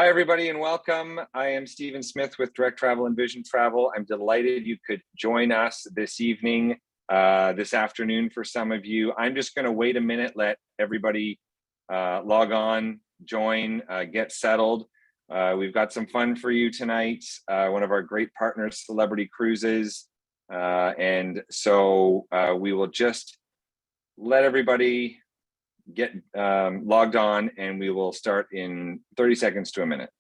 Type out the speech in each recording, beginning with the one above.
Hi, everybody, and welcome. I am Stephen Smith with Direct Travel and Vision Travel. I'm delighted you could join us this evening, this afternoon for some of you. I'm just going to wait a minute, let everybody log on, join, get settled. We've got some fun for you tonight. One of our great partners, Celebrity Cruises. And so we will just let everybody get logged on, and we will start in 30 seconds to a minute.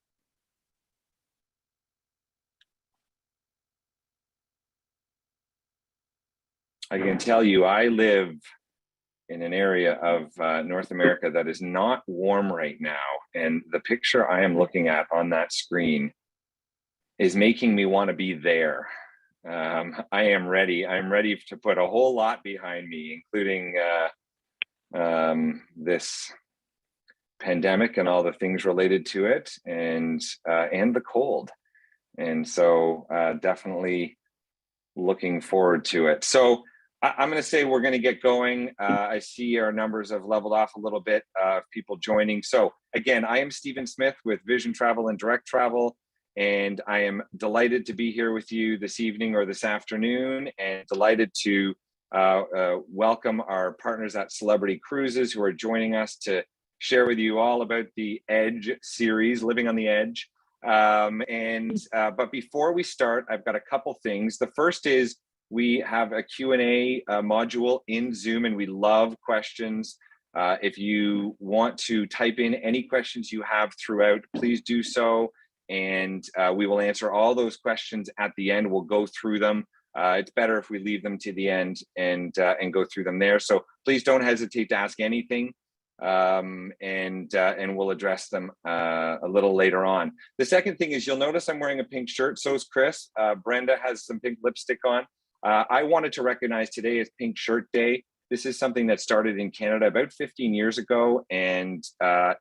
I can tell you, I live in an area of North America that is not warm right now. And the picture I am looking at on that screen is making me want to be there. I am ready. I'm ready to put a whole lot behind me, including this pandemic and all the things related to it, and the cold. And so definitely looking forward to it. So I'm going to say we're going to get going. I see our numbers have leveled off a little bit of people joining. So again, I am Stephen Smith with Vision Travel and Direct Travel, and I am delighted to be here with you this evening or this afternoon, and delighted to welcome our partners at Celebrity Cruises who are joining us to share with you all about the Edge series, Living on the Edge. But before we start, I've got a couple things. The first is we have a Q&A module in Zoom, and we love questions. If you want to type in any questions you have throughout, please do so. And we will answer all those questions at the end. We'll go through them. It's better if we leave them to the end and go through them there. So please don't hesitate to ask anything. And we'll address them a little later on. The second thing is, you'll notice I'm wearing a pink shirt. So is Chris. Brenda has some pink lipstick on. I wanted to recognize today as Pink Shirt Day. This is something that started in Canada about 15 years ago, and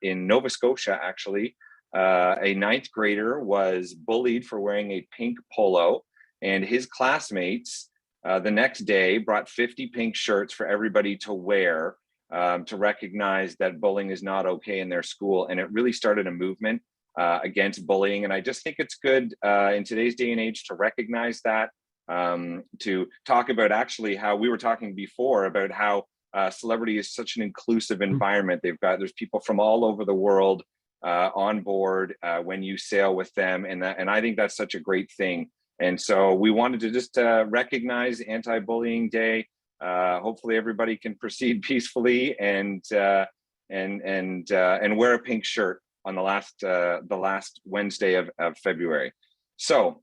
in Nova Scotia, actually, a ninth grader was bullied for wearing a pink polo, and his classmates the next day brought 50 pink shirts for everybody to wear, to recognize that bullying is not okay in their school. And it really started a movement against bullying. And I just think it's good in today's day and age to recognize that, to talk about actually how we were talking before about how Celebrity is such an inclusive environment. There's people from all over the world on board when you sail with them. And I think that's such a great thing. And so we wanted to just recognize Anti-Bullying Day. Hopefully everybody can proceed peacefully and wear a pink shirt on the last Wednesday of February. So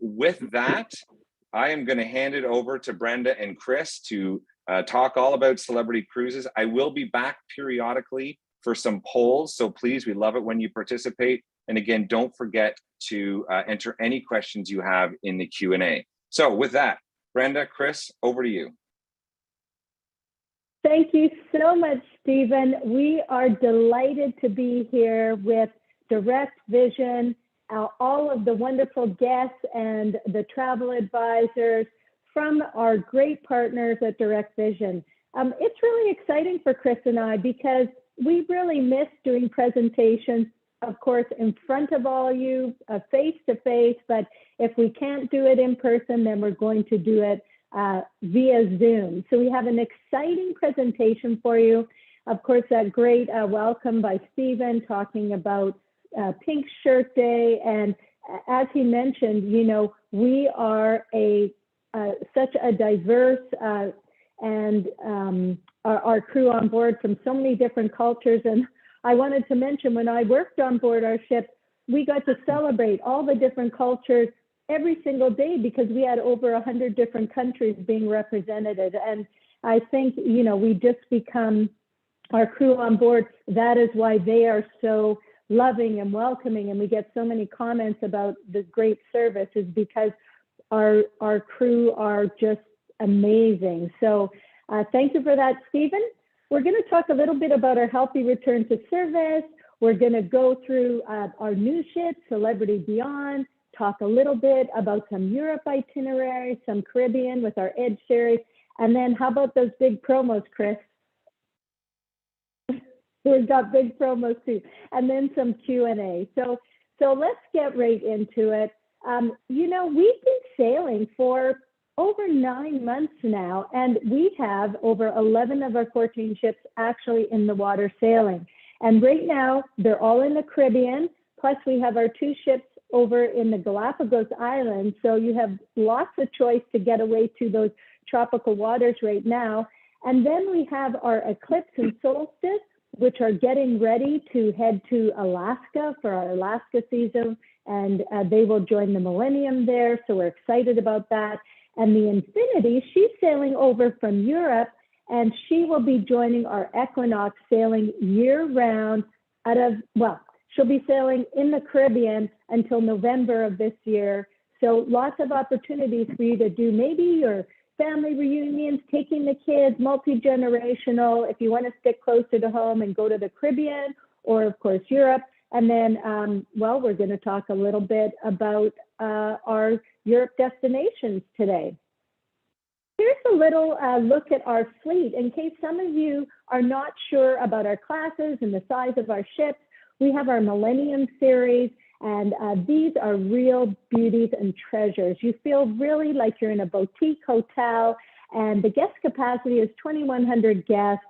with that, I am going to hand it over to Brenda and Chris to talk all about Celebrity Cruises. I will be back periodically for some polls, so please, we love it when you participate. And again, don't forget to enter any questions you have in the Q&A. So with that, Brenda, Chris, over to you. Thank you so much, Stephen. We are delighted to be here with Direct Vision, all of the wonderful guests and the travel advisors from our great partners at Direct Vision. It's really exciting for Chris and I because we really miss doing presentations, of course, in front of all you, face-to-face, but if we can't do it in person, then we're going to do it via Zoom. So we have an exciting presentation for you. Of course, that great welcome by Stephen talking about Pink Shirt Day. And as he mentioned, you know, we are such a diverse and our crew on board from so many different cultures. And I wanted to mention, when I worked on board our ship, we got to celebrate all the different cultures every single day because we had over 100 different countries being represented. And I think, you know, we just become our crew on board. That is why they are so loving and welcoming. And we get so many comments about the great service is because our crew are just amazing. So thank you for that, Stephen. We're going to talk a little bit about our healthy return to service. We're going to go through our new ship, Celebrity Beyond, talk a little bit about some Europe itineraries, some Caribbean with our Edge series, and then how about those big promos, Chris? We've got big promos too, and then some Q&A. So let's get right into it. You know, we've been sailing for over 9 months now, and we have over 11 of our 14 ships actually in the water sailing. And right now, they're all in the Caribbean, plus we have our 2 ships over in the Galapagos Islands. So you have lots of choice to get away to those tropical waters right now. And then we have our Eclipse and Solstice, which are getting ready to head to Alaska for our Alaska season. And they will join the Millennium there. So we're excited about that. And the Infinity, she's sailing over from Europe, and she will be joining our Equinox sailing year round out of, well, she'll be sailing in the Caribbean until November of this year. So lots of opportunities for you to do maybe your family reunions, taking the kids, multi-generational, if you want to stick closer to home and go to the Caribbean or of course Europe. And then, well, we're going to talk a little bit about our Europe destinations today. Here's a little look at our fleet in case some of you are not sure about our classes and the size of our ships. We have our Millennium series, and these are real beauties and treasures. You feel really like you're in a boutique hotel, and the guest capacity is 2,100 guests.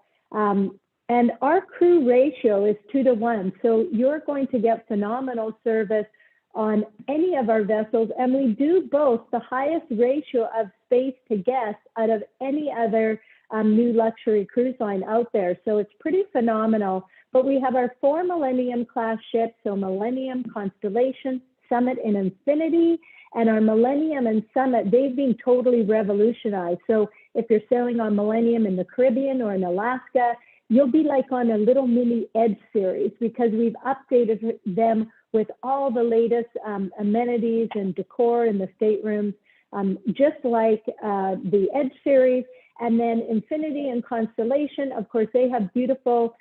And our crew ratio is 2 to 1. So you're going to get phenomenal service on any of our vessels. And we do both the highest ratio of space to guests out of any other new luxury cruise line out there. So it's pretty phenomenal. But we have our 4 Millennium class ships, so Millennium, Constellation, Summit, and Infinity. And our Millennium and Summit, they've been totally revolutionized. So if you're sailing on Millennium in the Caribbean or in Alaska, you'll be like on a little mini Edge series because we've updated them with all the latest amenities and decor in the staterooms, just like the Edge series. And then Infinity and Constellation, of course, they have beautiful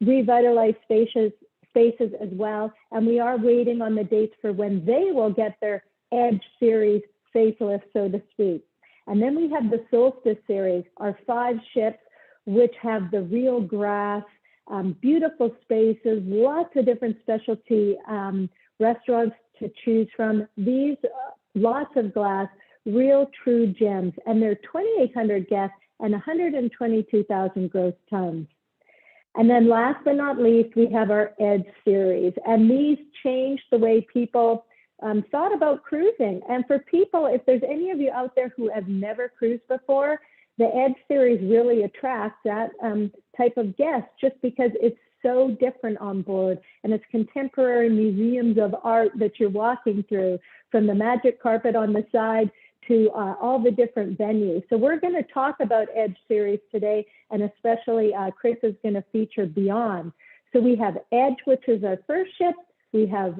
revitalized spaces as well. And we are waiting on the dates for when they will get their Edge series facelift, so to speak. And then we have the Solstice series, our 5 ships, which have the real grass, beautiful spaces, lots of different specialty restaurants to choose from. These, lots of glass, real true gems, and they're 2,800 guests and 122,000 gross tons. And then last but not least, we have our Edge series, and these changed the way people thought about cruising. And for people, if there's any of you out there who have never cruised before, the Edge series really attracts that type of guest just because it's so different on board, and it's contemporary museums of art that you're walking through, from the magic carpet on the side to all the different venues. So we're going to talk about Edge series today, and especially Chris is going to feature Beyond. So we have Edge, which is our first ship. We have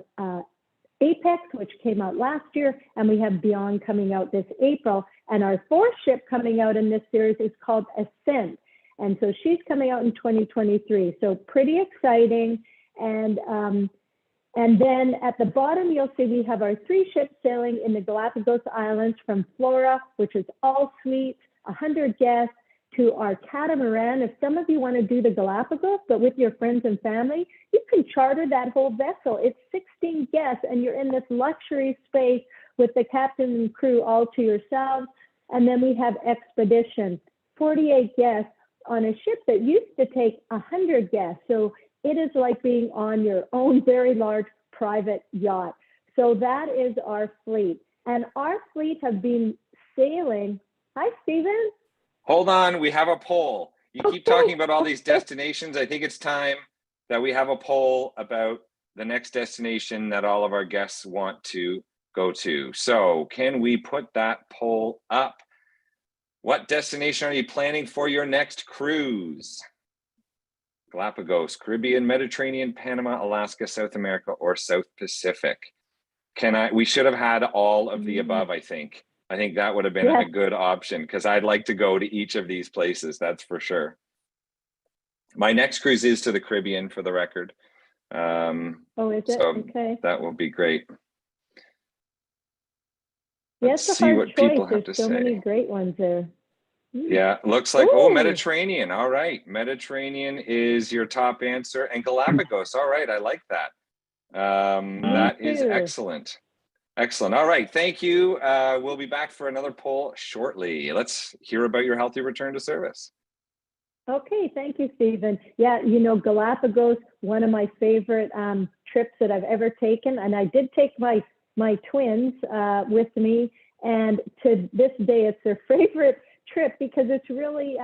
Apex, which came out last year, and we have Beyond coming out this April. And our 4th ship coming out in this series is called Ascent. And so she's coming out in 2023. So pretty exciting. And then at the bottom, you'll see we have our 3 ships sailing in the Galapagos Islands, from Flora, which is all suites, 100 guests, to our catamaran. If some of you want to do the Galapagos, but with your friends and family, you can charter that whole vessel. It's 16 guests, and you're in this luxury space with the captain and crew all to yourselves. And then we have Expedition, 48 guests on a ship that used to take 100 guests. So it is like being on your own very large private yacht. So that is our fleet. And our fleet have been sailing. Hi, Stephen. Hold on, we have a poll. You keep talking about all these destinations. I think it's time that we have a poll about the next destination that all of our guests want to go to. So can we put that poll up? What destination are you planning for your next cruise? Galapagos, Caribbean, Mediterranean, Panama, Alaska, South America, or South Pacific? We should have had all of the above, I think. I think that would have been a good option, because I'd like to go to each of these places, that's for sure. My next cruise is to the Caribbean, for the record. Oh, is it? So okay. That will be great. Yes, Let's see what people have to There's so many great ones there. Yeah, looks like, oh, Ooh, Mediterranean. All right. Mediterranean is your top answer. And Galapagos. All right. I like that. me That is too. excellent. Excellent. All right. Thank you. We'll be back for another poll shortly. Let's hear about your healthy return to service. Okay, thank you, Stephen. Yeah, you know, Galapagos, one of my favorite trips that I've ever taken. And I did take my twins with me. And to this day, it's their favorite trip because it's really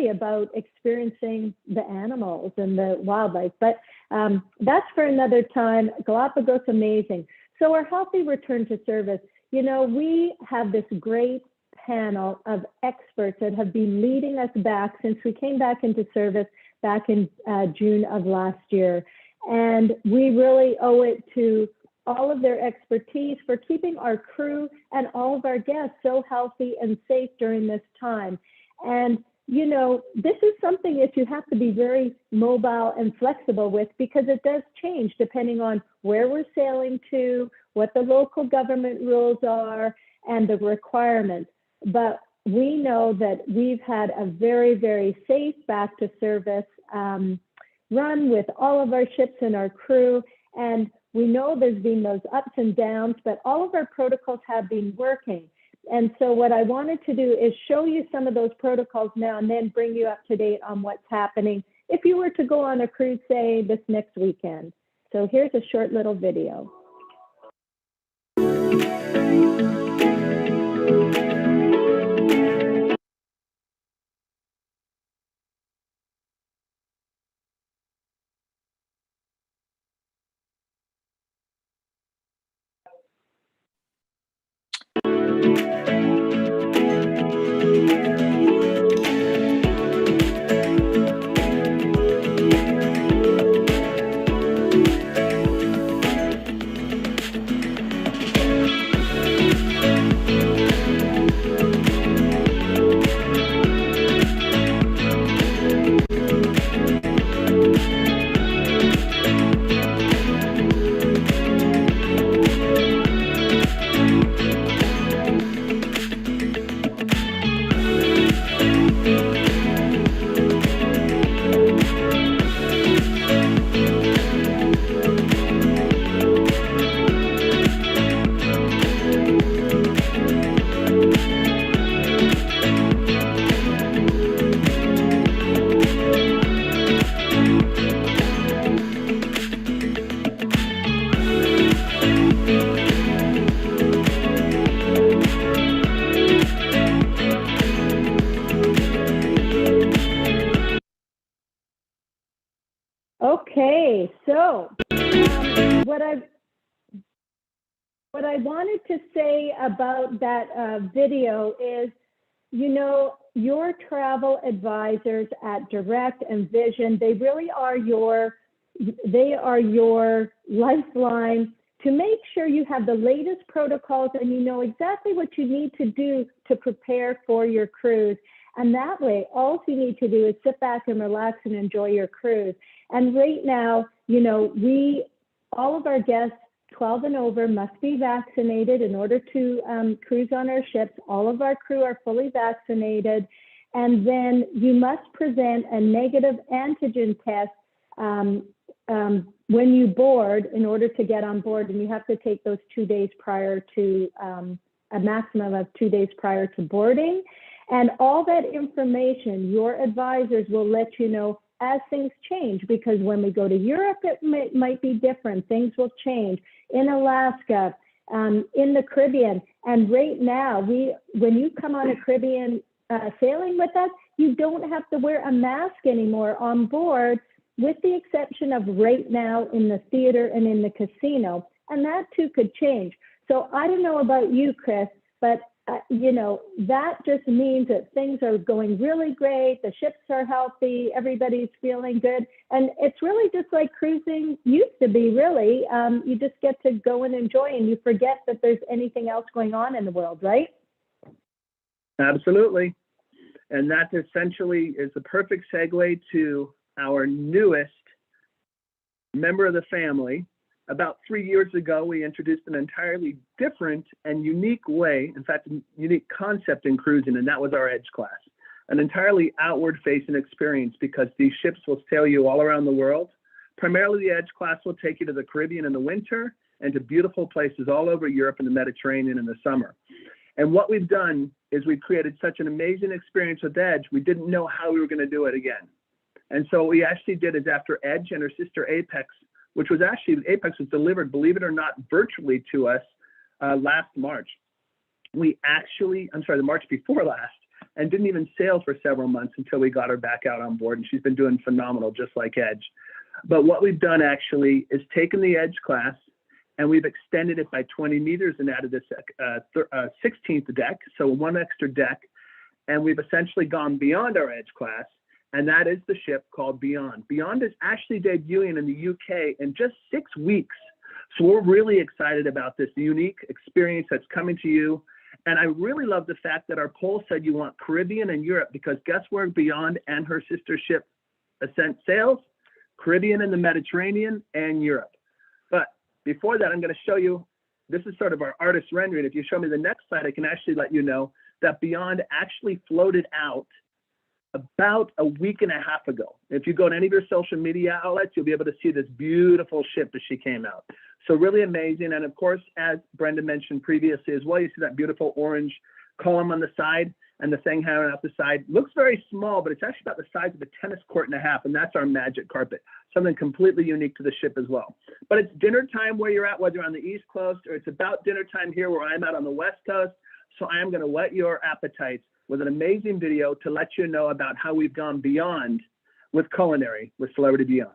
about experiencing the animals and the wildlife. But that's for another time. Galapagos, amazing. So our healthy return to service, you know, we have this great panel of experts that have been leading us back since we came back into service back in June of last year. And we really owe it to all of their expertise for keeping our crew and all of our guests so healthy and safe during this time. And, you know, this is something that you have to be very mobile and flexible with because it does change depending on where we're sailing to, what the local government rules are, and the requirements. But we know that we've had a very, very safe back to service run with all of our ships and our crew. And we know there's been those ups and downs, but all of our protocols have been working. And so what I wanted to do is show you some of those protocols now and then bring you up to date on what's happening if you were to go on a cruise, say, this next weekend. So here's a short little video. Okay, so what I wanted to say about that video is, you know, your travel advisors at Direct and Vision, they really are your lifeline to make sure you have the latest protocols and you know exactly what you need to do to prepare for your cruise. And that way, all you need to do is sit back and relax and enjoy your cruise. And right now, you know, all of our guests 12 and over must be vaccinated in order to cruise on our ships. All of our crew are fully vaccinated. And then you must present a negative antigen test when you board in order to get on board. And you have to take those 2 days prior to, a maximum of 2 days prior to boarding. And all that information, your advisors will let you know as things change, because when we go to Europe, it might be different. Things will change. In Alaska, in the Caribbean. And right now, when you come on a Caribbean sailing with us, you don't have to wear a mask anymore on board, with the exception of right now in the theater and in the casino. And that too could change. So I don't know about you, Chris, but you know, that just means that things are going really great. The ships are healthy. Everybody's feeling good. And it's really just like cruising used to be, really. You just get to go and enjoy, and you forget that there's anything else going on in the world, right? Absolutely. And that essentially is the perfect segue to our newest member of the family, About 3 years ago, we introduced an entirely different and unique way, in fact, a unique concept in cruising, and that was our Edge class. An entirely outward-facing experience because these ships will sail you all around the world. Primarily, the Edge class will take you to the Caribbean in the winter and to beautiful places all over Europe and the Mediterranean in the summer. And what we've done is we've created such an amazing experience with Edge, we didn't know how we were going to do it again. And so what we actually did is after Edge and her sister Apex, which was actually, Apex was delivered, believe it or not, virtually to us last March. We actually, the March before last, and didn't even sail for several months until we got her back out on board. And she's been doing phenomenal, just like Edge. But what we've done actually is taken the Edge class and we've extended it by 20 meters and added this 16th deck, so one extra deck. And we've essentially gone beyond our Edge class, and that is the ship called Beyond. Beyond is actually debuting in the UK in just 6 weeks. So we're really excited about this unique experience that's coming to you. And I really love the fact that our poll said you want Caribbean and Europe, because guess where Beyond and her sister ship Ascent sails? Caribbean and the Mediterranean and Europe. But before that, I'm going to show you, this is sort of our artist rendering. If you show me the next slide, I can actually let you know that Beyond actually floated out about a week and a half ago. If you go to any of your social media outlets, you'll be able to see this beautiful ship as she came out. So really amazing. And of course, as Brenda mentioned previously as well, you see that beautiful orange column on the side and the thing hanging out the side. Looks very small, but it's actually about the size of a tennis court and a half, and that's our magic carpet. Something completely unique to the ship as well. But it's dinner time where you're at, whether you're on the East Coast, or it's about dinner time here where I'm at on the West Coast. So I am going to whet your appetites with an amazing video to let you know about how we've gone beyond with culinary with Celebrity Beyond.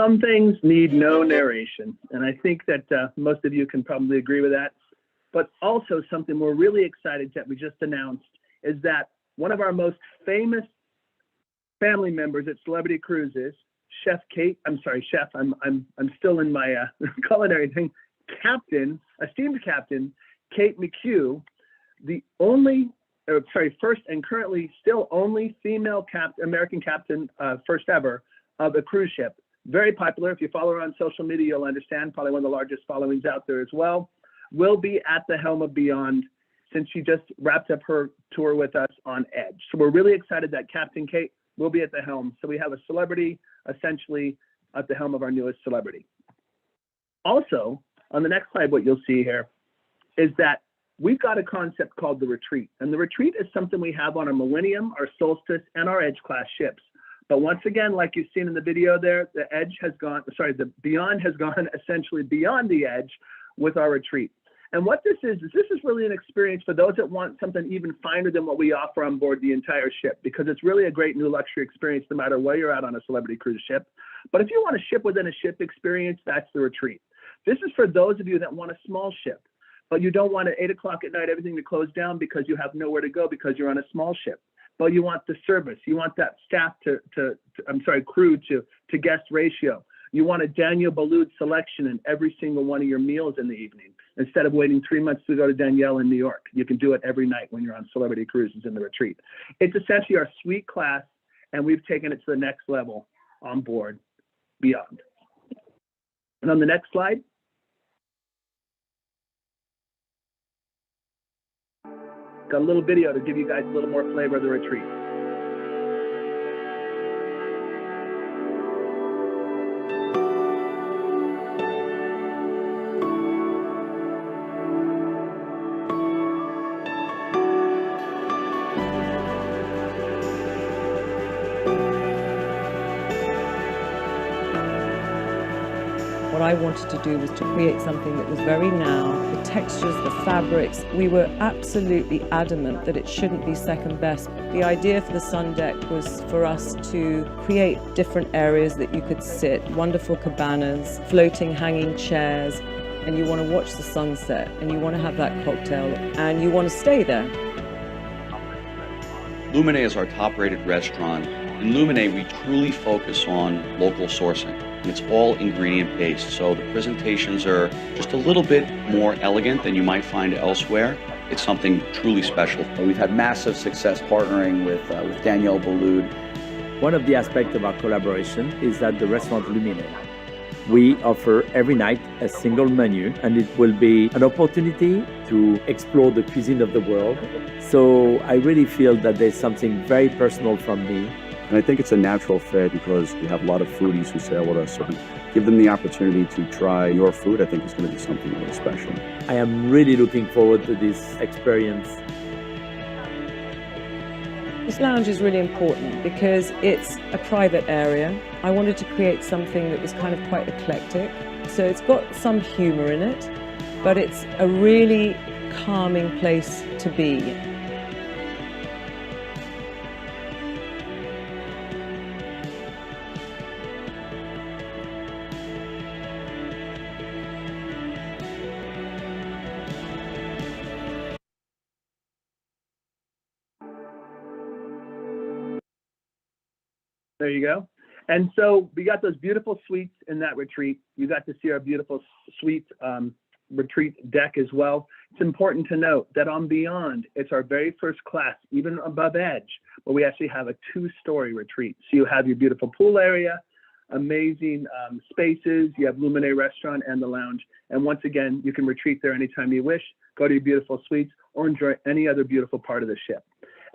some things need no narration, and I think that most of you can probably agree with that. But also something we're really excited that we just announced is that one of our most famous family members at Celebrity Cruises, Chef Kate, I'm still in my culinary thing, esteemed Captain Kate McHugh, first and currently still only female American captain, first ever, of a cruise ship. Very popular. If you follow her on social media, you'll understand, probably one of the largest followings out there as well. Will be at the helm of Beyond since she just wrapped up her tour with us on Edge. So we're really excited that Captain Kate will be at the helm. So we have a celebrity essentially at the helm of our newest celebrity. Also, on the next slide, what you'll see here is that we've got a concept called the Retreat. And the Retreat is something we have on our Millennium, our Solstice, and our Edge class ships. But once again, like you've seen in the video there, the Beyond has gone essentially beyond the Edge with our Retreat. And what this is really an experience for those that want something even finer than what we offer on board the entire ship, because it's really a great new luxury experience no matter where you're at on a Celebrity Cruise ship. But if you want a ship within a ship experience, that's the Retreat. This is for those of you that want a small ship, but you don't want at 8 o'clock at night everything to close down because you have nowhere to go because you're on a small ship. But you want the service, you want that crew to guest ratio. You want a Daniel Boulud selection in every single one of your meals in the evening. Instead of waiting 3 months to go to Danielle in New York, you can do it every night when you're on Celebrity Cruises in the Retreat. It's essentially our suite class, and we've taken it to the next level on board Beyond. And on the next slide, got a little video to give you guys a little more flavor of the Retreat. What I wanted to do was to create something that was very now, the textures, the fabrics. We were absolutely adamant that it shouldn't be second best. The idea for the sun deck was for us to create different areas that you could sit, wonderful cabanas, floating hanging chairs, and you want to watch the sunset, and you want to have that cocktail, and you want to stay there. Lumine is our top-rated restaurant. In Lumine, we truly focus on local sourcing. And it's all ingredient-based, so the presentations are just a little bit more elegant than you might find elsewhere. It's something truly special. We've had massive success partnering with Daniel Boulud. One of the aspects of our collaboration is at the restaurant Lumine. We offer every night a single menu, and it will be an opportunity to explore the cuisine of the world. So I really feel that there's something very personal from me. And I think it's a natural fit because we have a lot of foodies who sail with us. So give them the opportunity to try your food. I think it's going to be something really special. I am really looking forward to this experience. This lounge is really important because it's a private area. I wanted to create something that was kind of quite eclectic. So it's got some humor in it, but it's a really calming place to be. There you go. And so we got those beautiful suites in that retreat. You got to see our beautiful suite retreat deck as well. It's important to note that on Beyond, it's our very first class, even above Edge, where we actually have a 2-story retreat. So you have your beautiful pool area, amazing spaces. You have Lumine restaurant and the lounge. And once again, you can retreat there anytime you wish, go to your beautiful suites, or enjoy any other beautiful part of the ship.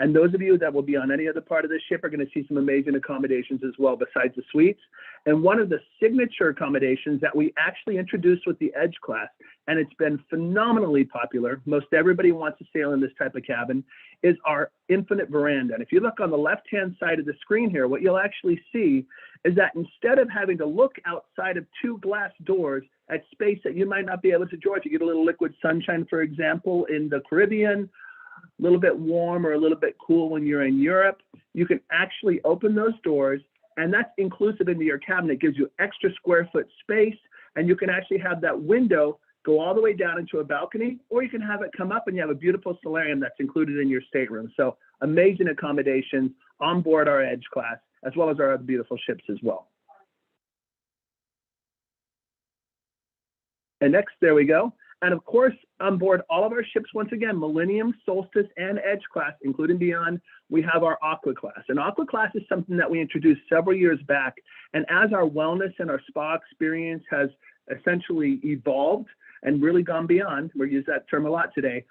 And those of you that will be on any other part of the ship are going to see some amazing accommodations as well besides the suites. And one of the signature accommodations that we actually introduced with the Edge class, and it's been phenomenally popular, most everybody wants to sail in this type of cabin, is our infinite veranda. And if you look on the left-hand side of the screen here, what you'll actually see is that instead of having to look outside of 2 glass doors at space that you might not be able to enjoy, if you get a little liquid sunshine, for example, in the Caribbean, a little bit warm or a little bit cool when you're in Europe, you can actually open those doors And that's inclusive into your cabin. It gives you extra square foot space, and you can actually have that window go all the way down into a balcony, or you can have it come up and you have a beautiful solarium that's included in your stateroom. So amazing accommodations on board our Edge class, as well as our other beautiful ships as well. And next, there we go. And of course, on board all of our ships, once again, Millennium, Solstice, and Edge class, including Beyond, we have our Aqua class. And Aqua class is something that we introduced several years back. And as our wellness and our spa experience has essentially evolved and really gone beyond, we use that term a lot today,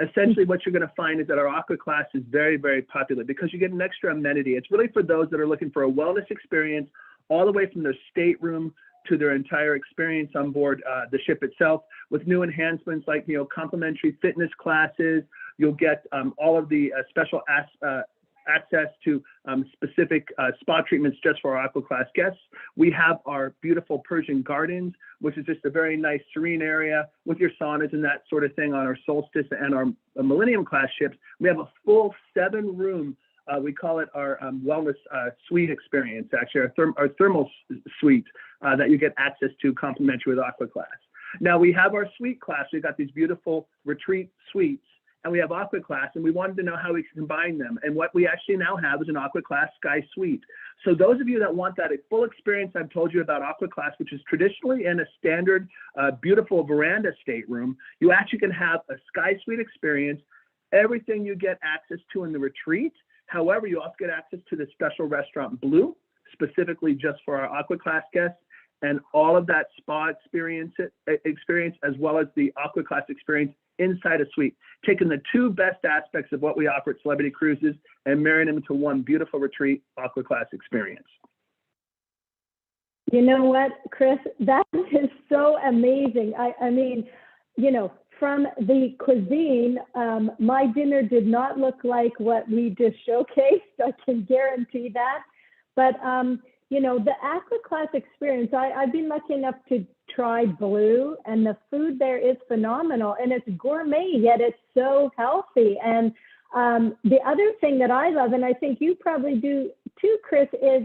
essentially what you're going to find is that our Aqua class is very, very popular because you get an extra amenity. It's really for those that are looking for a wellness experience all the way from their stateroom to their entire experience on board the ship itself, with new enhancements like, you know, complimentary fitness classes. You'll get all of the special access to specific spa treatments just for our Aqua class guests. We have our beautiful Persian gardens, which is just a very nice serene area with your saunas and that sort of thing on our Solstice and our Millennium class ships. We have a full 7-room we call it our wellness suite experience, actually, our thermal suite that you get access to complimentary with Aqua class. Now we have our suite class. We've got these beautiful retreat suites, and we have Aqua class, and we wanted to know how we can combine them. And what we actually now have is an Aqua class Sky Suite. So those of you that want that full experience I've told you about Aqua class, which is traditionally in a standard, beautiful veranda stateroom, you actually can have a Sky Suite experience, everything you get access to in the retreat. However, you also get access to the special restaurant Blue, specifically just for our Aqua class guests, and all of that spa experience as well as the Aqua class experience inside a suite, taking the 2 best aspects of what we offer at Celebrity Cruises and marrying them into one beautiful retreat Aqua class experience. You know what, Chris, that is so amazing. I mean, you know, from the cuisine, my dinner did not look like what we just showcased. I can guarantee that. But, you know, the Aqua class experience, I've been lucky enough to try Blue, and the food there is phenomenal, and it's gourmet, yet it's so healthy. And the other thing that I love, and I think you probably do too, Chris, is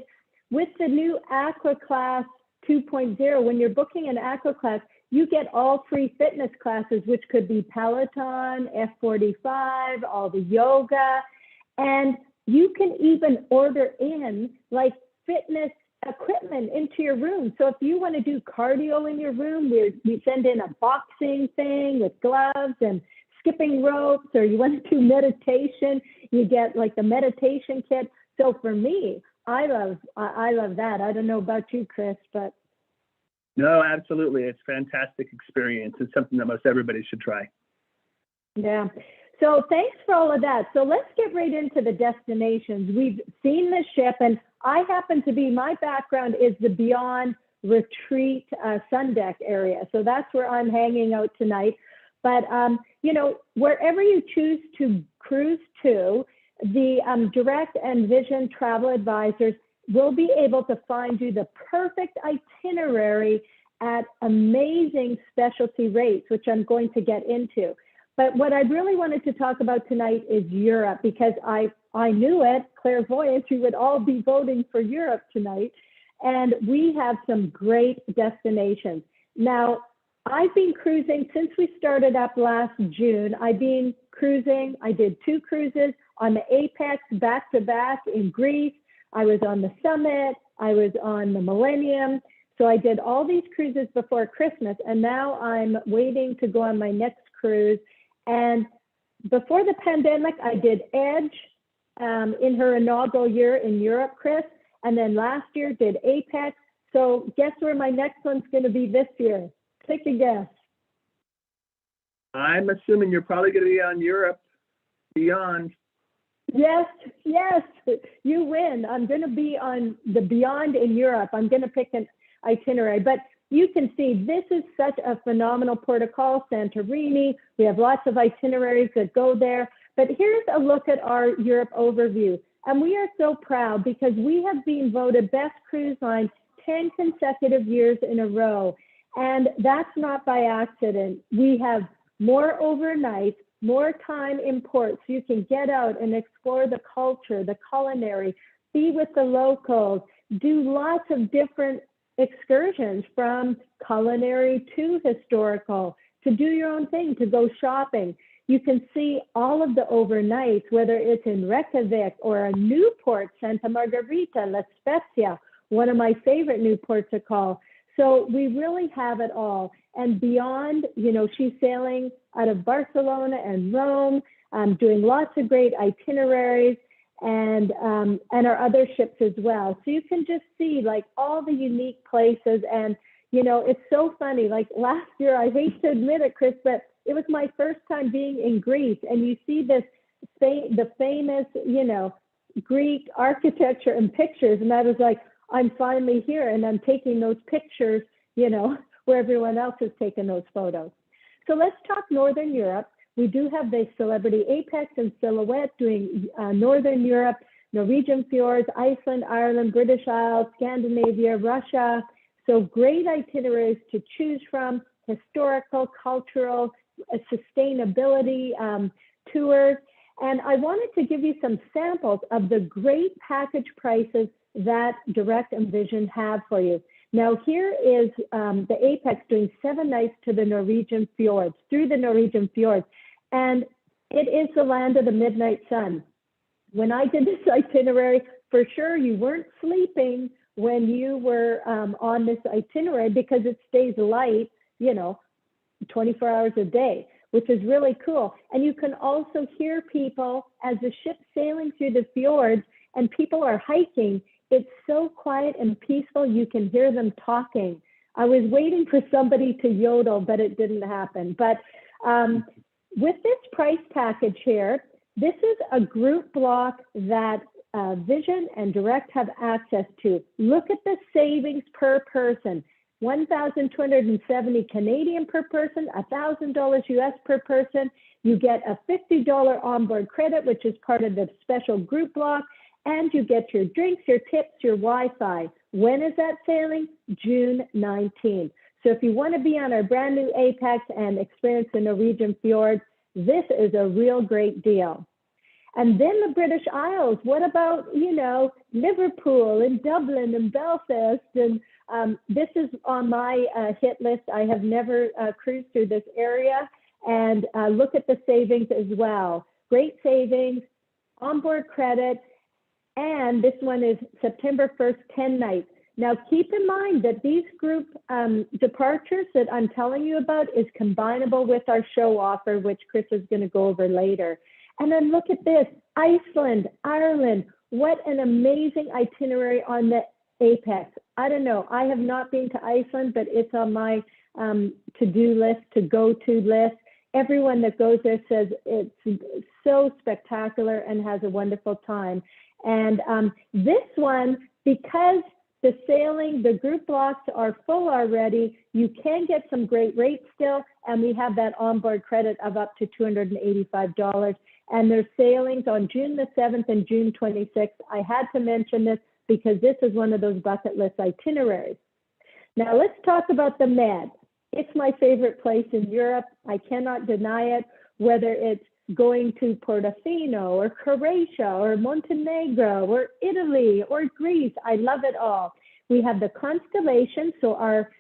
with the new Aqua class 2.0, when you're booking an Aqua class, you get all 3 fitness classes, which could be Peloton, F45, all the yoga, and you can even order in like fitness equipment into your room. So if you want to do cardio in your room, we send in a boxing thing with gloves and skipping ropes, or you want to do meditation, you get like the meditation kit. So for me, I love that. I don't know about you, Chris, but. No, absolutely. It's a fantastic experience. It's something that most everybody should try. Yeah. So thanks for all of that. So let's get right into the destinations. We've seen the ship, and I happen to be, my background is the Beyond Retreat Sun Deck area. So that's where I'm hanging out tonight. But, you know, wherever you choose to cruise to, the Direct and Vision travel advisors will be able to find you the perfect itinerary at amazing specialty rates, which I'm going to get into. But what I really wanted to talk about tonight is Europe, because I knew it, clairvoyance, you would all be voting for Europe tonight. And we have some great destinations. Now, I've been cruising since we started up last June. I've been cruising. I did 2 cruises on the Apex back-to-back in Greece. I was on the Summit, I was on the Millennium. So I did all these cruises before Christmas, and now I'm waiting to go on my next cruise. And before the pandemic, I did Edge in her inaugural year in Europe, Chris. And then last year did Apex. So guess where my next one's gonna be this year? Take a guess. I'm assuming you're probably gonna be on Europe Beyond. Yes, you win. I'm going to be on the Beyond in Europe. I'm going to pick an itinerary, but you can see this is such a phenomenal protocol, Santorini. We have lots of itineraries that go there, but here's a look at our Europe overview. And we are so proud because we have been voted best cruise line 10 consecutive years in a row. And that's not by accident. We have more overnight, more time in port, so you can get out and explore the culture, the culinary, be with the locals. do lots of different excursions, from culinary to historical, to do your own thing, to go shopping. You can see all of the overnights, whether it's in Reykjavik or a Newport, Santa Margarita, La Spezia, one of my favorite Newports are called. So we really have it all. And beyond, she's sailing out of Barcelona and Rome, doing lots of great itineraries, and our other ships as well. So you can just see like all the unique places. And, it's so funny. Like last year, I hate to admit it, Chris, but it was my first time being in Greece. And you see the famous, Greek architecture and pictures. And I was like, I'm finally here, and I'm taking those pictures, where everyone else is taking those photos. So let's talk Northern Europe. We do have the Celebrity Apex and Silhouette doing Northern Europe, Norwegian fjords, Iceland, Ireland, British Isles, Scandinavia, Russia. So great itineraries to choose from, historical, cultural, sustainability tours. And I wanted to give you some samples of the great package prices that Direct and Vision have for you. Now here is the Apex doing 7 nights to the Norwegian fjords, through the Norwegian fjords. And it is the land of the midnight sun. When I did this itinerary, for sure you weren't sleeping when you were on this itinerary, because it stays light, 24 hours a day, which is really cool. And you can also hear people as the ship's sailing through the fjords and people are hiking. It's so quiet and peaceful, you can hear them talking. I was waiting for somebody to yodel, but it didn't happen. But with this price package here, this is a group block that Vision and Direct have access to. Look at the savings per person. 1,270 Canadian per person, $1,000 US per person. You get a $50 onboard credit, which is part of the special group block, and you get your drinks, your tips, your Wi-Fi. When is that sailing? June 19th. So if you want to be on our brand new Apex and experience the Norwegian fjords, this is a real great deal. And then the British Isles, what about, Liverpool and Dublin and Belfast? And this is on my hit list. I have never cruised through this area. And look at the savings as well. Great savings, onboard credit, and this one is September 1st, 10 nights. Now keep in mind that these group departures that I'm telling you about is combinable with our show offer, which Chris is going to go over later. And then look at this, Iceland, Ireland. What an amazing itinerary on the Apex. I don't know, I have not been to Iceland, but it's on my to-do list, to go-to list. Everyone that goes there says it's so spectacular and has a wonderful time. And this one, because the group blocks are full already, you can get some great rates still, and we have that onboard credit of up to $285. And there's sailings on June the 7th and June 26th. I had to mention this because this is one of those bucket list itineraries. Now let's talk about the Med. It's my favorite place in Europe. I cannot deny it, whether it's going to Portofino or Croatia or Montenegro or Italy or Greece. I love it all. We have the Constellation, so our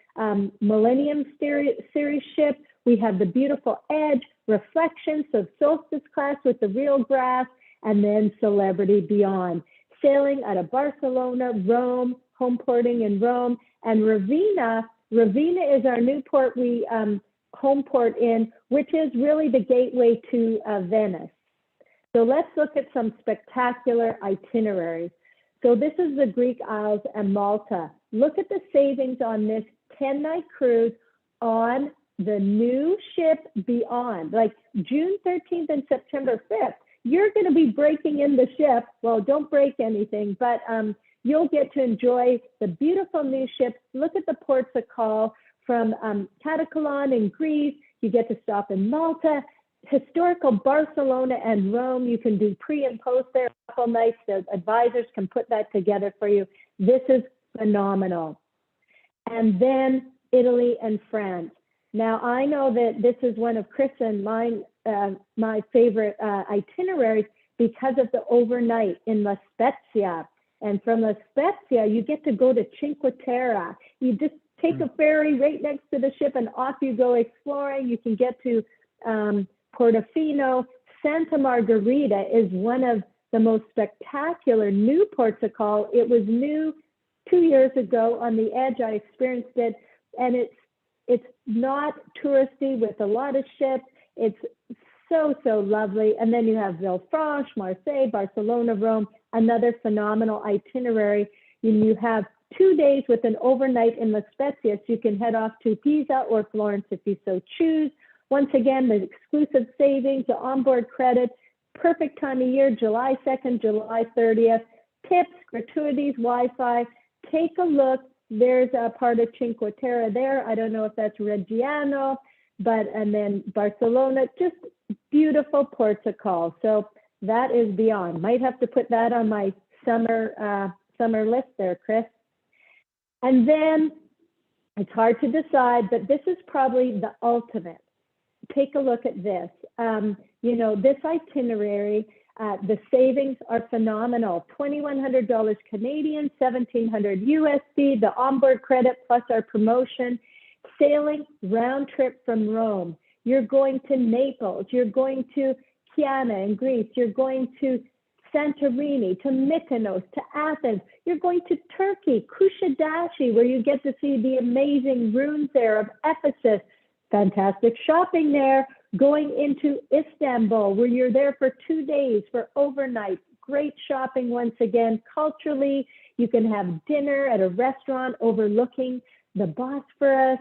Millennium Series ship. We have the beautiful Edge, Reflections, so Solstice class with the real grass, and then Celebrity Beyond. Sailing out of Barcelona, Rome, home porting in Rome, and Ravenna. Ravenna is our new port we home port in, which is really the gateway to Venice. So let's look at some spectacular itineraries. So this is the Greek Isles and Malta. Look at the savings on this 10-night cruise on the new ship Beyond, like June 13th and September 5th. You're going to be breaking in the ship. Well, don't break anything, but you'll get to enjoy the beautiful new ship. Look at the ports of call from Katakolon in Greece. You get to stop in Malta, historical Barcelona and Rome. You can do pre and post there a couple nights. The advisors can put that together for you. This is phenomenal. And then Italy and France. Now, I know that this is one of Chris and mine, my favorite itineraries because of the overnight in La Spezia. And from La Spezia, you get to go to Cinque Terre. You just take a ferry right next to the ship and off you go exploring. You can get to Portofino. Santa Margherita is one of the most spectacular new ports of call. It was new 2 years ago on the edge. I experienced it, and it's not touristy with a lot of ships. It's so lovely. And then you have Villefranche, Marseille, Barcelona, Rome, another phenomenal itinerary. And you have 2 days with an overnight in La Spezia, so you can head off to Pisa or Florence if you so choose. Once again, the exclusive savings, the onboard credit, perfect time of year, July 2nd, July 30th, tips, gratuities, Wi-Fi. Take a look. There's a part of Cinque Terre there. I don't know if that's Reggiano, and then Barcelona, just beautiful ports of call. So that is beyond. Might have to put that on my summer list there, Chris. And then it's hard to decide, but this is probably the ultimate. Take a look at this. This itinerary, the savings are phenomenal. $2,100 Canadian, $1,700 USD, the onboard credit plus our promotion, sailing round trip from Rome. You're going to Naples, you're going to Chiana in Greece, you're going to Santorini, to Mykonos, to Athens. You're going to Turkey, Kushadashi, where you get to see the amazing ruins there of Ephesus. Fantastic shopping there. Going into Istanbul, where you're there for 2 days for overnight. Great shopping once again. Culturally, you can have dinner at a restaurant overlooking the Bosphorus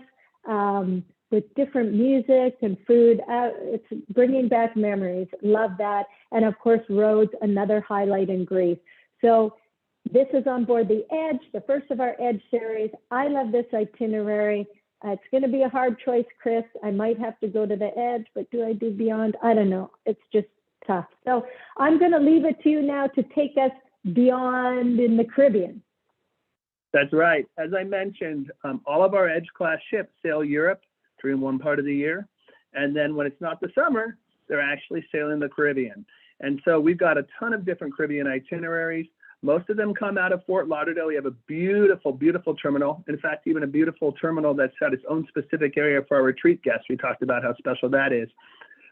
with different music and food. It's bringing back memories. Love that. And of course, Rhodes, another highlight in Greece. So this is on board the Edge, the first of our Edge series. I love this itinerary. It's going to be a hard choice, Chris. I might have to go to the Edge, but do I do Beyond? I don't know. It's just tough. So I'm going to leave it to you now to take us beyond in the Caribbean. That's right. As I mentioned, all of our Edge class ships sail Europe during one part of the year. And then when it's not the summer, they're actually sailing the Caribbean. And so we've got a ton of different Caribbean itineraries. Most of them come out of Fort Lauderdale. We have a beautiful, beautiful terminal. In fact, even a beautiful terminal that's got its own specific area for our retreat guests. We talked about how special that is.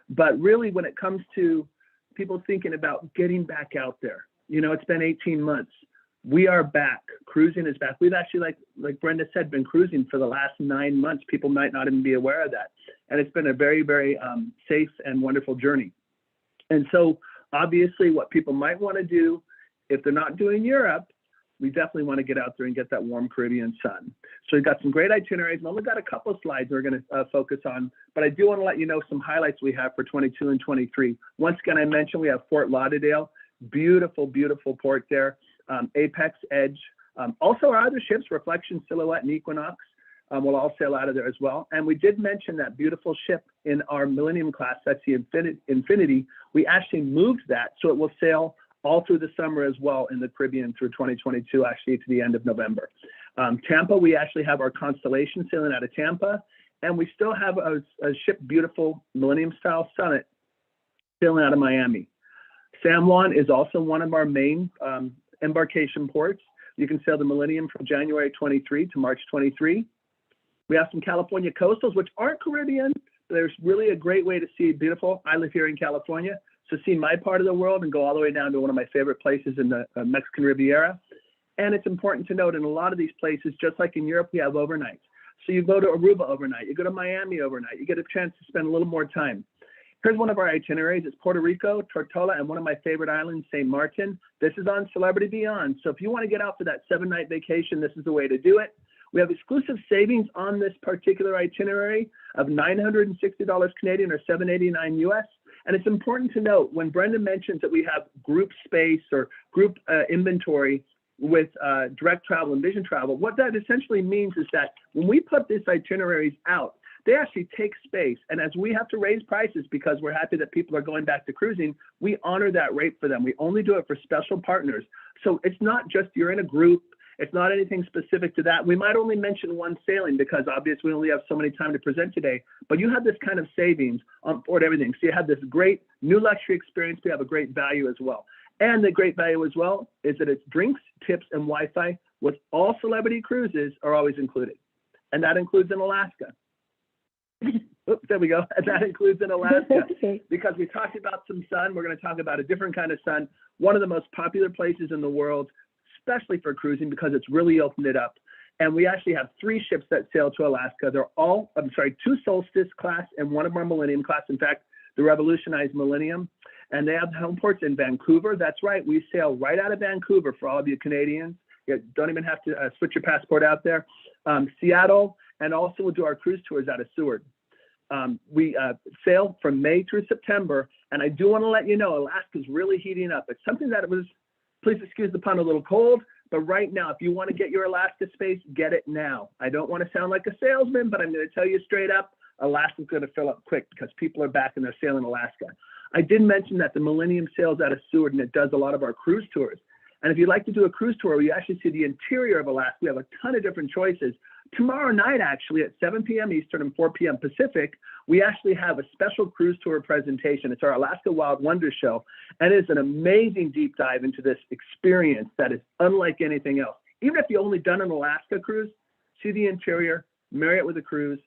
But really, when it comes to people thinking about getting back out there, it's been 18 months. We are back. Cruising is back. We've actually, like Brenda said, been cruising for the last 9 months. People might not even be aware of that. And it's been a very, very safe and wonderful journey. And so obviously what people might want to do, if they're not doing Europe, we definitely want to get out there and get that warm Caribbean sun. So we've got some great itineraries. I've only got a couple of slides we're going to focus on, but I do want to let you know some highlights we have for 22 and 23. Once again, I mentioned we have Fort Lauderdale, beautiful, beautiful port there. Apex, Edge. Also our other ships, Reflection, Silhouette, and Equinox, will all sail out of there as well. And we did mention that beautiful ship in our Millennium class, that's the Infinity. We actually moved that so it will sail all through the summer as well in the Caribbean through 2022, actually to the end of November. Tampa, we actually have our Constellation sailing out of Tampa, and we still have a ship, beautiful Millennium style Summit sailing out of Miami. San Juan is also one of our main embarkation ports. You can sail the Millennium from January 23 to March 23. We have some California coastals, which aren't Caribbean. There's really a great way to see beautiful. I live here in California. So see my part of the world and go all the way down to one of my favorite places in the Mexican Riviera. And it's important to note in a lot of these places, just like in Europe, we have overnights. So you go to Aruba overnight, you go to Miami overnight, you get a chance to spend a little more time. Here's one of our itineraries. It's Puerto Rico, Tortola, and one of my favorite islands, St. Martin. This is on Celebrity Beyond. So if you want to get out for that 7-night vacation, this is the way to do it. We have exclusive savings on this particular itinerary of $960 Canadian or $789 US. And it's important to note when Brenda mentions that we have group space or group inventory with direct travel and vision travel, what that essentially means is that when we put these itineraries out, they actually take space. And as we have to raise prices because we're happy that people are going back to cruising, we honor that rate for them. We only do it for special partners. So it's not just you're in a group. It's not anything specific to that. We might only mention one sailing because obviously we only have so many time to present today, but you have this kind of savings on board everything. So you have this great new luxury experience. We have a great value as well. And the great value as well is that it's drinks, tips, and Wi-Fi with all Celebrity Cruises are always included. And that includes in Alaska. Oops, there we go. And that includes in Alaska. Okay. Because we talked about some sun, we're going to talk about a different kind of sun. One of the most popular places in the world, especially for cruising, because it's really opened it up. And we actually have 3 ships that sail to Alaska. They're all, 2 Solstice class and 1 of our Millennium class. In fact, the Revolutionized Millennium. And they have home ports in Vancouver. That's right. We sail right out of Vancouver for all of you Canadians. You don't even have to switch your passport out there. Seattle, and also we'll do our cruise tours out of Seward. We sail from May through September. And I do want to let you know, Alaska's really heating up. It's something that was, please excuse the pun, a little cold. But right now, if you want to get your Alaska space, get it now. I don't want to sound like a salesman, but I'm going to tell you straight up, Alaska's going to fill up quick because people are back and they're sailing Alaska. I did mention that the Millennium sails out of Seward and it does a lot of our cruise tours. And if you'd like to do a cruise tour where you actually see the interior of Alaska, we have a ton of different choices. Tomorrow night, actually, at 7 p.m. Eastern and 4 p.m. Pacific, we actually have a special cruise tour presentation. It's our Alaska Wild Wonders show, and it's an amazing deep dive into this experience that is unlike anything else. Even if you've only done an Alaska cruise, see the interior, marry it with a cruise,